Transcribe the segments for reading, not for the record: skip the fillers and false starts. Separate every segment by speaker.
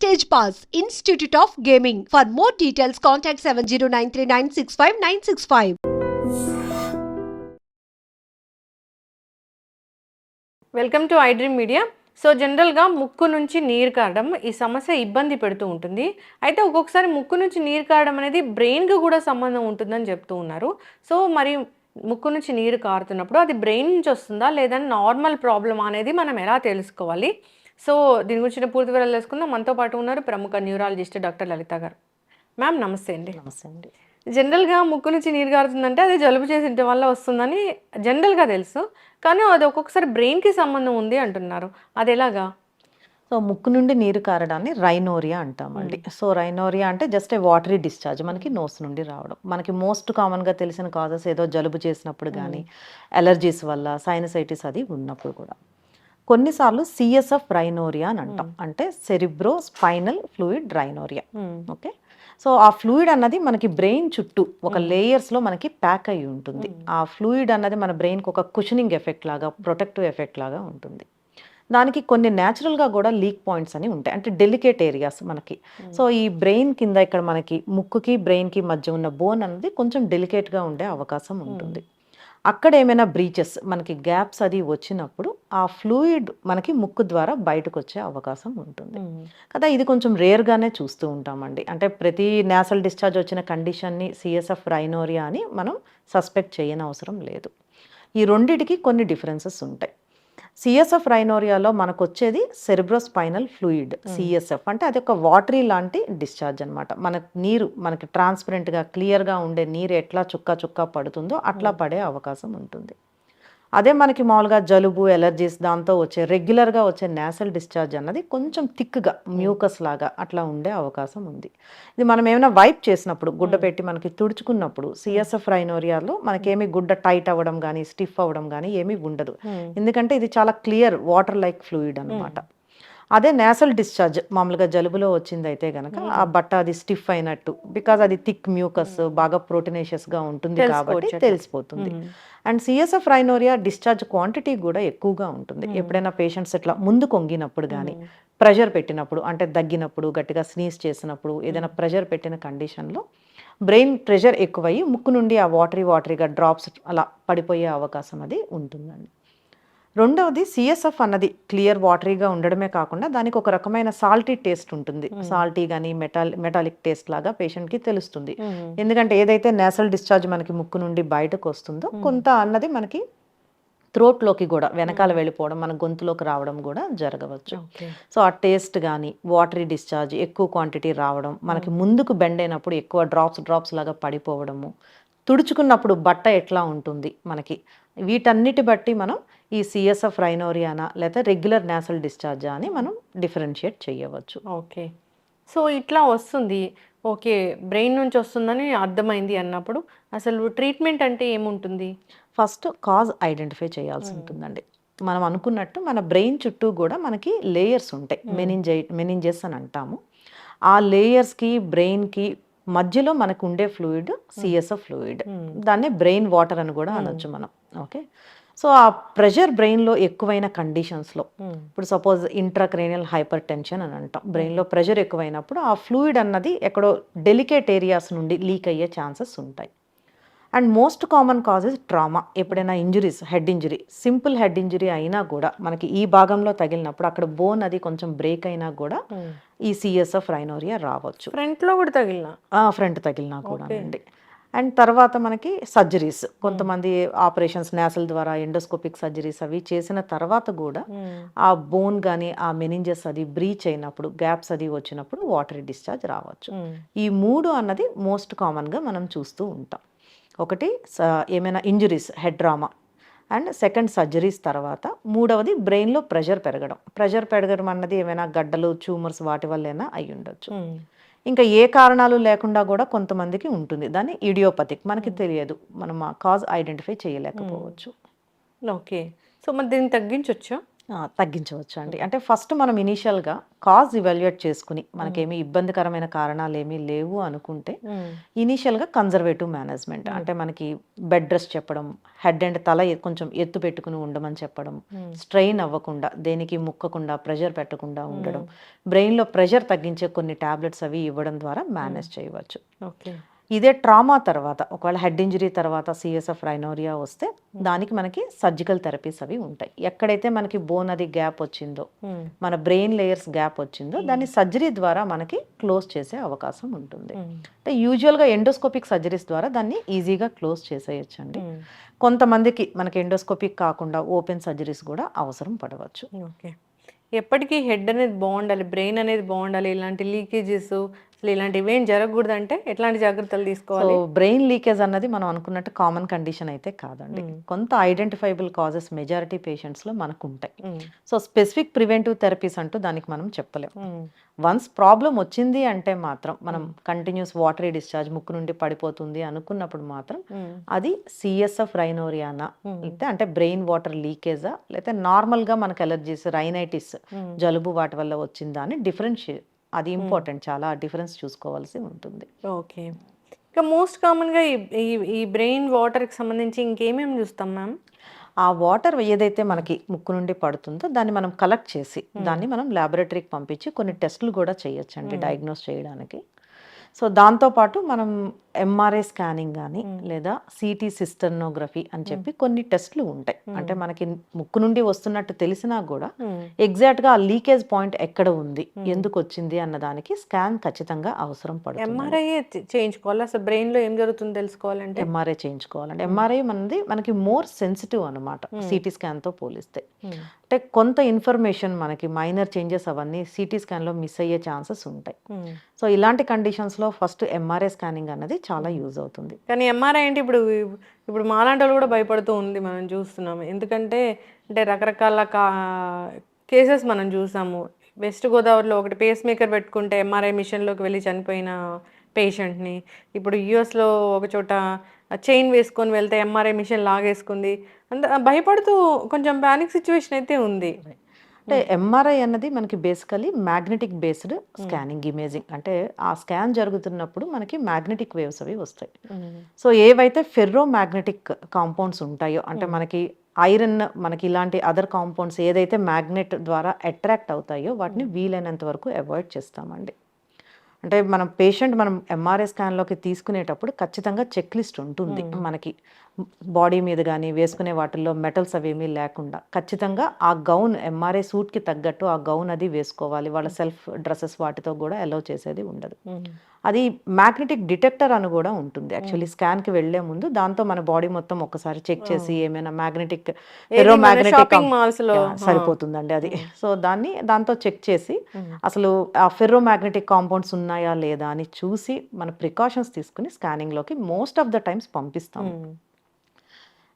Speaker 1: Stage Pass, Institute of Gaming. For more details, contact 7093965965965.
Speaker 2: Welcome to iDream media. So జనరల్గా ముక్కు నుంచి నీరు కారడం ఈ సమస్య ఇబ్బంది పెడుతూ ఉంటుంది. అయితే ఒక్కొక్కసారి ముక్కు నుంచి నీరు కారడం అనేది బ్రెయిన్కి కూడా సంబంధం ఉంటుందని చెప్తూ ఉన్నారు. సో మరి ముక్కు నుంచి నీరు కారుతున్నప్పుడు అది బ్రెయిన్ నుంచి వస్తుందా లేదా నార్మల్ ప్రాబ్లమ్ అనేది మనం ఎలా తెలుసుకోవాలి? సో దీని గురించి పూర్తి వివరాలు తెలుసుకుందాం. మనతో పాటు ఉన్నారు ప్రముఖ న్యూరాలజిస్ట్ డాక్టర్ లలిత గారు. మ్యామ్ నమస్తే అండి.
Speaker 3: నమస్తే అండి.
Speaker 2: జనరల్గా ముక్కు నుంచి నీరు కారుతుందంటే అది జలుబు చేసిన వల్ల వస్తుందని జనరల్గా తెలుసు, కానీ అది ఒక్కొక్కసారి బ్రెయిన్కి సంబంధం ఉంది అంటున్నారు. అది ఎలాగా?
Speaker 3: సో ముక్కు నుండి నీరు కారడాన్ని రైనోరియా అంటామండి. సో రైనోరియా అంటే జస్ట్ ఏ వాటరీ డిశ్చార్జ్ మనకి నోస్ నుండి రావడం. మనకి మోస్ట్ కామన్గా తెలిసిన కాజెస్ ఏదో జలుబు చేసినప్పుడు కానీ అలర్జీస్ వల్ల సైనసైటిస్ అది ఉన్నప్పుడు కూడా. కొన్నిసార్లు సిఎస్ఎఫ్ రైనోరియా అని అంటాం, అంటే cerebro spinal fluid rhinorrhoea. Okay, so ఆ ఫ్లూయిడ్ అన్నది మనకి బ్రెయిన్ చుట్టూ ఒక లేయర్స్లో మనకి ప్యాక్ అయి ఉంటుంది. ఆ ఫ్లూయిడ్ అన్నది మన బ్రెయిన్కి ఒక కుషనింగ్ ఎఫెక్ట్ లాగా, ప్రొటెక్టివ్ ఎఫెక్ట్ లాగా ఉంటుంది. దానికి కొన్ని న్యాచురల్గా కూడా లీక్ పాయింట్స్ అని ఉంటాయి, అంటే డెలికేట్ ఏరియాస్ మనకి. సో ఈ బ్రెయిన్ కింద ఇక్కడ మనకి ముక్కుకి బ్రెయిన్కి మధ్య ఉన్న బోన్ అన్నది కొంచెం డెలికేట్గా ఉండే అవకాశం ఉంటుంది. అక్కడ ఏమైనా బ్రీచెస్ మనకి గ్యాప్స్ అది వచ్చినప్పుడు ఆ ఫ్లూయిడ్ మనకి ముక్కు ద్వారా బయటకు వచ్చే అవకాశం ఉంటుంది కదా. ఇది కొంచెం రేర్గానే చూస్తూ ఉంటామండి. అంటే ప్రతి నేసల్ డిశ్చార్జ్ వచ్చిన కండిషన్ని సిఎస్ఎఫ్ రైనోరియా అని మనం సస్పెక్ట్ చేయని అవసరం లేదు. ఈ రెండిటికి కొన్ని డిఫరెన్సెస్ ఉంటాయి. సిఎస్ఎఫ్ రైనోరియాలో మనకు వచ్చేది సెరిబ్రోస్పైనల్ ఫ్లూయిడ్, సిఎస్ఎఫ్ అంటే అది ఒక వాటరీ లాంటి డిశ్చార్జ్ అనమాట. మనకి ట్రాన్స్పరెంట్గా క్లియర్గా ఉండే నీరు ఎట్లా చుక్క చుక్క పడుతుందో అట్లా పడే అవకాశం ఉంటుంది. అదే మనకి మామూలుగా జలుబు, ఎలర్జీస్ దాంతో వచ్చే రెగ్యులర్గా వచ్చే నేసల్ డిశ్చార్జ్ అన్నది కొంచెం థిక్గా మ్యూకస్ లాగా అట్లా ఉండే అవకాశం ఉంది. ఇది మనం ఏమైనా వైప్ చేసినప్పుడు, గుడ్డ పెట్టి మనకి తుడుచుకున్నప్పుడు సిఎస్ఎఫ్ రైనోరియాలో మనకేమీ గుడ్డ టైట్ అవ్వడం కానీ స్టిఫ్ అవ్వడం కానీ ఏమీ ఉండదు, ఎందుకంటే ఇది చాలా క్లియర్ వాటర్ లైక్ ఫ్లూయిడ్ అనమాట. అదే నేసల్ డిశ్చార్జ్ మామూలుగా జలుబులో వచ్చింది అయితే గనక ఆ బట్ట అది స్టిఫ్ అయినట్టు, బికాజ్ అది థిక్ మ్యూకస్ బాగా ప్రోటీనేషియస్గా ఉంటుంది కాబట్టి తెలిసిపోతుంది. And CSF rhinorrhoea discharge quantity కూడా ఎక్కువగా ఉంటుంది. ఎప్పుడైనా పేషెంట్స్ ఇట్లా ముందు కొంగినప్పుడు కానీ, ప్రెషర్ పెట్టినప్పుడు, అంటే దగ్గినప్పుడు, గట్టిగా స్నీజ్ చేసినప్పుడు, ఏదైనా ప్రెషర్ పెట్టిన కండిషన్లో బ్రెయిన్ ప్రెషర్ ఎక్కువయ్యి ముక్కు నుండి ఆ వాటరీగా డ్రాప్స్ అలా పడిపోయే అవకాశం అది ఉంటుందండి. రెండవది సిఎస్ఎఫ్ అన్నది క్లియర్ వాటరీగా ఉండడమే కాకుండా దానికి ఒక రకమైన సాల్టీ టేస్ట్ ఉంటుంది. సాల్టీ కానీ మెటాలిక్ టేస్ట్ లాగా పేషెంట్కి తెలుస్తుంది. ఎందుకంటే ఏదైతే నేసల్ డిశ్చార్జ్ మనకి ముక్కు నుండి బయటకు వస్తుందో కొంత అన్నది మనకి థ్రోట్లోకి కూడా వెనకాల వెళ్ళిపోవడం, మన గొంతులోకి రావడం కూడా జరగవచ్చు. సో ఆ టేస్ట్ కానీ, వాటరీ డిశ్చార్జ్ ఎక్కువ క్వాంటిటీ రావడం, మనకి ముందుకు బెండ్ అయినప్పుడు ఎక్కువ డ్రాప్స్ లాగా పడిపోవడము, తుడుచుకున్నప్పుడు బట్ట ఎట్లా ఉంటుంది మనకి, వీటన్నిటి బట్టి మనం ఈ సిఎస్ఎఫ్ రైనోరియానా లేదా రెగ్యులర్ నేసల్ డిశ్చార్జా అని మనం డిఫరెన్షియేట్ చేయవచ్చు.
Speaker 2: ఓకే, సో ఇట్లా వస్తుంది, ఓకే బ్రెయిన్ నుంచి వస్తుందని అర్థమైంది అన్నప్పుడు అసలు ట్రీట్మెంట్ అంటే ఏముంటుంది?
Speaker 3: ఫస్ట్ కాజ్ ఐడెంటిఫై చేయాల్సి ఉంటుందండి. మనం అనుకున్నట్టు మన బ్రెయిన్ చుట్టూ కూడా మనకి లేయర్స్ ఉంటాయి, మెనింజెస్ అని అంటాము. ఆ లేయర్స్కి బ్రెయిన్కి మధ్యలో మనకు ఉండే ఫ్లూయిడ్ సిఎస్ఎఫ్ ఫ్లూయిడ్, దాన్ని బ్రెయిన్ వాటర్ అని కూడా అనొచ్చు మనం. ఓకే, సో ఆ ప్రెషర్ బ్రెయిన్లో ఎక్కువైన కండిషన్స్లో, ఇప్పుడు సపోజ్ ఇంట్రాక్రేనియల్ హైపర్ టెన్షన్ అని అంటాం, బ్రెయిన్లో ప్రెషర్ ఎక్కువైనప్పుడు ఆ ఫ్లూయిడ్ అన్నది ఎక్కడో డెలికేట్ ఏరియాస్ నుండి లీక్ అయ్యే ఛాన్సెస్ ఉంటాయి. And most common causes trauma, ఎప్పుడైనా injuries, head injury, simple head injury అయినా కూడా మనకి ఈ భాగంలో తగిలినప్పుడు అక్కడ బోన్ అది కొంచెం బ్రేక్ అయినా కూడా ఈ సిఎస్ఎఫ్ రైనోరియా రావచ్చు.
Speaker 2: ఫ్రంట్లో కూడా
Speaker 3: ఫ్రంట్ తగిలినా కూడా అండి. అండ్ తర్వాత మనకి సర్జరీస్, కొంతమంది ఆపరేషన్స్ నేసల్ ద్వారా ఎండోస్కోపిక్ సర్జరీస్ అవి చేసిన తర్వాత కూడా ఆ బోన్ కానీ ఆ మెనింజెస్ అది బ్రీచ్ అయినప్పుడు, గ్యాప్స్ అది వచ్చినప్పుడు వాటరీ డిశ్చార్జ్ రావచ్చు. ఈ మూడు అన్నది మోస్ట్ కామన్గా మనం చూస్తూ ఉంటాం. ఒకటి ఏమైనా injuries, head trauma, and second surgeries తర్వాత మూడవది బ్రెయిన్లో ప్రెషర్ పెరగడం అన్నది ఏమైనా గడ్డలు, ట్యూమర్స్ వాటి వల్లైనా అయి ఉండొచ్చు. ఇంకా ఏ కారణాలు లేకుండా కూడా కొంతమందికి ఉంటుంది, దాన్ని ఇడియోపతిక్, మనకి తెలియదు, మనం ఆ కాజ్ ఐడెంటిఫై చేయలేకపోవచ్చు.
Speaker 2: ఓకే, సో మరి దీన్ని తగ్గించవచ్చా?
Speaker 3: తగ్గించవచ్చు అండి. అంటే ఫస్ట్ మనం ఇనీషియల్‌గా కాజ్ ఇవాల్యుయేట్ చేసుకొని, మనకేమి ఇబ్బందికరమైన కారణాలేమీ లేవు అనుకుంటే, ఇనీషియల్‌గా కన్జర్వేటివ్ మేనేజ్‌మెంట్ అంటే మనకి బెడ్ రెస్ట్ చెప్పడం, హెడ్ అండ్ తల కొంచెం ఎత్తు పెట్టుకుని ఉండమని చెప్పడం, స్ట్రెయిన్ అవ్వకుండా, దేనికి ముక్కకుండా, ప్రెషర్ పెట్టకుండా ఉండడం, బ్రెయిన్‌లో ప్రెషర్ తగ్గించే కొన్ని టాబ్లెట్స్ అవి ఇవ్వడం ద్వారా మేనేజ్ చేయవచ్చు.
Speaker 2: ఓకే.
Speaker 3: ఇదే ట్రామా తర్వాత ఒకవేళ హెడ్ ఇంజరీ తర్వాత సిఎస్ఎఫ్ రైనోరియా వస్తే దానికి మనకి సర్జికల్ థెరపీస్ అవి ఉంటాయి. ఎక్కడైతే మనకి బోన్ అది గ్యాప్ వచ్చిందో, మన బ్రెయిన్ లేయర్స్ గ్యాప్ వచ్చిందో దాన్ని సర్జరీ ద్వారా మనకి క్లోజ్ చేసే అవకాశం ఉంటుంది. అంటే యూజువల్గా ఎండోస్కోపిక్ సర్జరీస్ ద్వారా దాన్ని ఈజీగా క్లోజ్ చేసేయచ్చండి. కొంతమందికి మనకి ఎండోస్కోపిక్ కాకుండా ఓపెన్ సర్జరీస్ కూడా అవసరం పడవచ్చు.
Speaker 2: ఓకే. ఎప్పటికీ హెడ్ అనేది బాగుండాలి, బ్రెయిన్ అనేది బాగుండాలి, ఇలాంటి లీకేజెస్ అసలు ఇలాంటివి ఏం జరగకూడదంటే ఎట్లాంటి జాగ్రత్తలు
Speaker 3: సో
Speaker 2: తీసుకోవాలి?
Speaker 3: బ్రెయిన్ లీకేజ్ అన్నది మనం అనుకున్నట్టు కామన్ కండిషన్ అయితే కాదండి. కొంత ఐడెంటిఫైబుల్ కాజెస్ మెజారిటీ పేషెంట్స్లో మనకు ఉంటాయి. సో స్పెసిఫిక్ ప్రివెంటివ్ థెరపీస్ అంటూ దానికి మనం చెప్పలేం. వన్స్ ప్రాబ్లం వచ్చింది అంటే మాత్రం మనం కంటిన్యూస్ వాటరీ డిశ్చార్జ్ ముక్కు నుండి పడిపోతుంది అనుకున్నప్పుడు మాత్రం అది సిఎస్ఎఫ్ రైనోరియానా అయితే అంటే బ్రెయిన్ వాటర్ లీకేజా లేకపోతే నార్మల్గా మనకు ఎలర్జీస్ రైనైటిస్ జలుబు వాటి వల్ల వచ్చిందా అని డిఫరెన్షియేట్, అది ఇంపార్టెంట్, చాలా డిఫరెన్స్ చూసుకోవాల్సి ఉంటుంది.
Speaker 2: ఓకే. ఇంకా మోస్ట్ కామన్గా ఈ ఈ ఈ బ్రెయిన్ వాటర్కి సంబంధించి ఇంకేమేమి చూస్తాం మ్యామ్?
Speaker 3: ఆ వాటర్ ఏదైతే మనకి ముక్కు నుండి పడుతుందో దాన్ని మనం కలెక్ట్ చేసి దాన్ని మనం ల్యాబొరేటరీకి పంపించి కొన్ని టెస్టులు కూడా చేయొచ్చండి డయాగ్నోస్ చేయడానికి. సో దాంతోపాటు మనం ఎంఆర్ఐ స్కానింగ్ కానీ లేదా సిటీ సిస్టర్నోగ్రఫీ అని చెప్పి కొన్ని టెస్ట్లు ఉంటాయి. అంటే మనకి ముక్కు నుండి వస్తున్నట్టు తెలిసినా కూడా ఎగ్జాక్ట్గా ఆ లీకేజ్ పాయింట్ ఎక్కడ ఉంది, ఎందుకు వచ్చింది అన్న దానికి స్కాన్ ఖచ్చితంగా అవసరం పడుతుంది.
Speaker 2: ఎంఆర్ఐ చేయించుకోవాలి, అసలు బ్రెయిన్లో ఏం జరుగుతుందో తెలుసుకోవాలంటే
Speaker 3: ఎంఆర్ఐ చేయించుకోవాలండి. ఎంఆర్ఐ మనకి మోర్ సెన్సిటివ్ అనమాట సిటీ స్కాన్తో పోలిస్తే. అంటే కొంత ఇన్ఫర్మేషన్ మనకి మైనర్ చేంజెస్ అవన్నీ సిటీ స్కాన్లో మిస్ అయ్యే ఛాన్సెస్ ఉంటాయి. సో ఇలాంటి కండిషన్స్లో ఫస్ట్ ఎంఆర్ఐ స్కానింగ్ అన్నది చాలా యూజ్ అవుతుంది.
Speaker 2: కానీ ఎంఆర్ఐ అంటే ఇప్పుడు మాలాంటి వాళ్ళు కూడా భయపడుతూ ఉంది, మనం చూస్తున్నాము. ఎందుకంటే అంటే రకరకాల కేసెస్ మనం చూసాము. వెస్ట్ గోదావరిలో ఒకటి పేస్ మేకర్ పెట్టుకుంటే ఎంఆర్ఐ మిషన్లోకి వెళ్ళి చనిపోయిన పేషెంట్ని, ఇప్పుడు యూఎస్లో ఒక చోట చైన్ వేసుకొని వెళ్తే ఎంఆర్ఐ మిషన్ లాగేసుకుంది. అంత భయపడుతూ కొంచెం ప్యానిక్ సిచ్యువేషన్ అయితే ఉంది.
Speaker 3: అంటే ఎంఆర్ఐ అన్నది మనకి basically magnetic based scanning imaging. అంటే ఆ స్కాన్ జరుగుతున్నప్పుడు మనకి మ్యాగ్నెటిక్ వేవ్స్ అవి వస్తాయి. సో ఏవైతే ఫెర్రో మ్యాగ్నెటిక్ కాంపౌండ్స్ ఉంటాయో అంటే మనకి ఐరన్, మనకి ఇలాంటి అదర్ కాంపౌండ్స్ ఏదైతే మ్యాగ్నెట్ ద్వారా అట్రాక్ట్ అవుతాయో వాటిని వీలైనంత వరకు అవాయిడ్ చేస్తామండి. అంటే మనం ఎంఆర్ఐ స్కాన్లోకి తీసుకునేటప్పుడు ఖచ్చితంగా చెక్ లిస్ట్ ఉంటుంది. మనకి బాడీ మీద కానీ వేసుకునే వాటిల్లో మెటల్స్ అవేమీ లేకుండా ఖచ్చితంగా ఆ గౌన్ ఎంఆర్ఐ సూట్కి తగ్గట్టు ఆ గౌన్ అది వేసుకోవాలి. వాళ్ళ సెల్ఫ్ డ్రెస్సెస్ వాటితో కూడా అలౌ చేసేది ఉండదు. అది మ్యాగ్నెటిక్ డిటెక్టర్ అని కూడా ఉంటుంది యాక్చువల్లీ స్కాన్కి వెళ్లే ముందు. దాంతో మన బాడీ మొత్తం ఒకసారి చెక్ చేసి ఏమైనా మ్యాగ్నెటిక్ ఫెర్రోమాగ్నెటిక్ సరిపోతుందండి అది. సో దాంతో చెక్ చేసి అసలు ఆ ఫెర్రోమాగ్నెటిక్ కాంపౌండ్స్ ఉన్నాయా లేదా అని చూసి మన ప్రికాషన్స్ తీసుకుని స్కానింగ్లోకి మోస్ట్ ఆఫ్ ద టైమ్స్ పంపిస్తాం.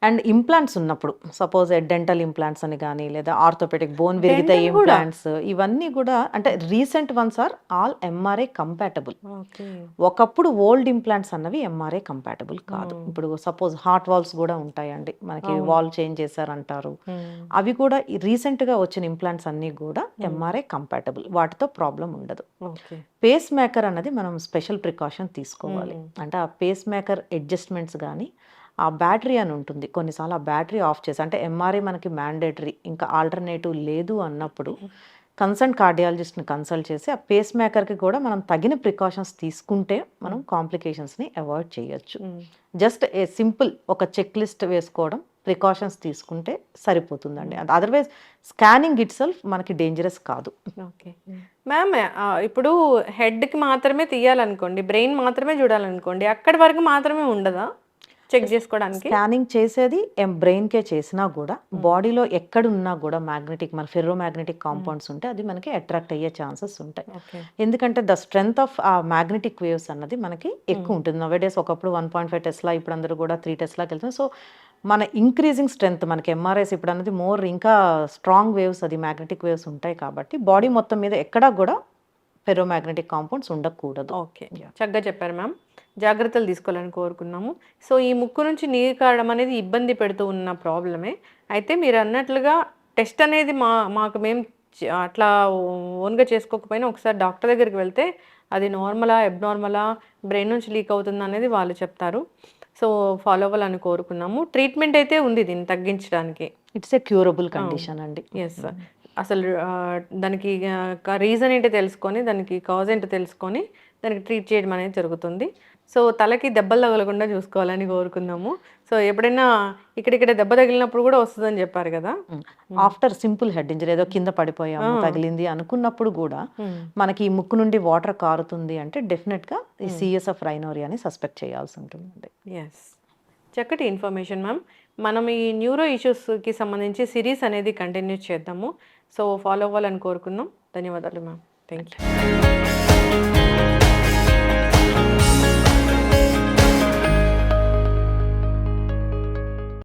Speaker 3: అండ్ ఇంప్లాంట్స్ ఉన్నప్పుడు సపోజ్ డెంటల్ ఇంప్లాంట్స్ అని కానీ లేదా ఆర్థోపెడిక్ బోన్ విరిగితే ఇంప్లాంట్స్ ఇవన్నీ కూడా అంటే recent ones are all MRI compatible. ఒకప్పుడు ఓల్డ్ ఇంప్లాంట్స్ అన్నవి ఎంఆర్ఐ కంపాటబుల్ కాదు. ఇప్పుడు సపోజ్ హార్ట్ వాల్స్ కూడా ఉంటాయండి, మనకి వాల్ చేంజ్ చేశారంటారు. అవి కూడా రీసెంట్గా వచ్చిన ఇంప్లాంట్స్ అన్నీ కూడా ఎంఆర్ఐ కంపాటబుల్, వాటితో ప్రాబ్లం ఉండదు. పేస్ మేకర్ అన్నది మనం స్పెషల్ ప్రికాషన్ తీసుకోవాలి. అంటే ఆ పేస్ మేకర్ అడ్జస్ట్మెంట్స్ కానీ ఆ బ్యాటరీ అని ఉంటుంది, కొన్నిసార్లు ఆ బ్యాటరీ ఆఫ్ చేసి అంటే ఎంఆర్ఐ మనకి మ్యాండేటరీ ఇంకా ఆల్టర్నేటివ్ లేదు అన్నప్పుడు కన్సల్ట్ కార్డియాలజిస్ట్ని కన్సల్ట్ చేసి ఆ పేస్ మేకర్కి కూడా మనం తగిన ప్రికాషన్స్ తీసుకుంటే మనం కాంప్లికేషన్స్ని అవాయిడ్ చేయొచ్చు. జస్ట్ ఏ సింపుల్ ఒక చెక్ లిస్ట్ వేసుకోవడం, ప్రికాషన్స్ తీసుకుంటే సరిపోతుందండి. అదర్వైజ్ స్కానింగ్ ఇట్ సెల్ఫ్ మనకి డేంజరస్ కాదు.
Speaker 2: ఓకే మ్యామ్, ఇప్పుడు హెడ్కి మాత్రమే తీయాలనుకోండి, బ్రెయిన్ మాత్రమే చూడాలనుకోండి, అక్కడి వరకు మాత్రమే ఉండదా చెక్ చేసుకోవడానికి?
Speaker 3: స్కానింగ్ చేసేది బ్రెయిన్కే చేసినా కూడా బాడీలో ఎక్కడున్నా కూడా మన ఫెర్రో మ్యాగ్నెటిక్ కాంపౌండ్స్ ఉంటే అది మనకి అట్రాక్ట్ అయ్యే ఛాన్సెస్ ఉంటాయి. ఎందుకంటే ద స్ట్రెంగ్త్ ఆఫ్ ఆ మ్యాగ్నెటిక్ వేవ్స్ అన్నది మనకి ఎక్కువ ఉంటుంది. నవేడేస్ ఒకప్పుడు 1.5 టెస్లా, ఇప్పుడు అందరూ కూడా 3 టెస్లాకి వెళ్తున్నారు. సో మన ఇంక్రీజింగ్ స్ట్రెంగ్త్ మనకి ఎంఆర్ఐస్ ఇప్పుడు అన్నది మోర్ ఇంకా స్ట్రాంగ్ వేవ్స్, అది మ్యాగ్నెటిక్ వేవ్స్ ఉంటాయి కాబట్టి బాడీ మొత్తం మీద ఎక్కడా కూడా ఫెర్రో మ్యాగ్నెటిక్ కాంపౌండ్స్ ఉండకూడదు.
Speaker 2: ఓకే, చక్కగా చెప్పారు మ్యామ్. జాగ్రత్తలు తీసుకోవాలని కోరుకున్నాము. సో ఈ ముక్కు నుంచి నీరు కారడం అనేది ఇబ్బంది పెడుతూ ఉన్న ప్రాబ్లమే. అయితే మీరు అన్నట్లుగా టెస్ట్ అనేది మాకు మేము అట్లా ఓన్గా చేసుకోకపోయినా ఒకసారి డాక్టర్ దగ్గరికి వెళ్తే అది నార్మలా, అబ్నార్మలా, బ్రెయిన్ నుంచి లీక్ అవుతుందా అనేది వాళ్ళు చెప్తారు. సో ఫాలో అవ్వాలని కోరుకున్నాము. ట్రీట్మెంట్ అయితే ఉంది దీన్ని తగ్గించడానికి.
Speaker 3: ఇట్స్ ఏ క్యూరబుల్ కండిషన్ అండి.
Speaker 2: ఎస్. అసలు దానికి రీజన్ ఏంటో తెలుసుకొని, దానికి కాజ్ ఏంటో తెలుసుకొని దానికి ట్రీట్ చేయడం అనేది జరుగుతుంది. సో తలకి దెబ్బలు తగలకుండా చూసుకోవాలని కోరుకుందాము. సో ఎప్పుడైనా ఇక్కడ దెబ్బ తగిలినప్పుడు కూడా వస్తుందని చెప్పారు కదా.
Speaker 3: ఆఫ్టర్ సింపుల్ హెడ్ ఇంజరీ, ఏదో కింద పడిపోయాము తగిలింది అనుకున్నప్పుడు కూడా మనకి ఈ ముక్కు నుండి వాటర్ కారుతుంది అంటే డెఫినెట్గా ఈ సిఎస్ ఆఫ్ రైనోరియాని సస్పెక్ట్ చేయాల్సి ఉంటుందండి.
Speaker 2: ఎస్, చక్కటి ఇన్ఫర్మేషన్ మ్యామ్. మనం ఈ న్యూరో ఇష్యూస్కి సంబంధించి సిరీస్ అనేది కంటిన్యూ చేద్దాము. సో ఫాలో అవ్వాలని కోరుకుందాం. ధన్యవాదాలు మ్యామ్. Thank you.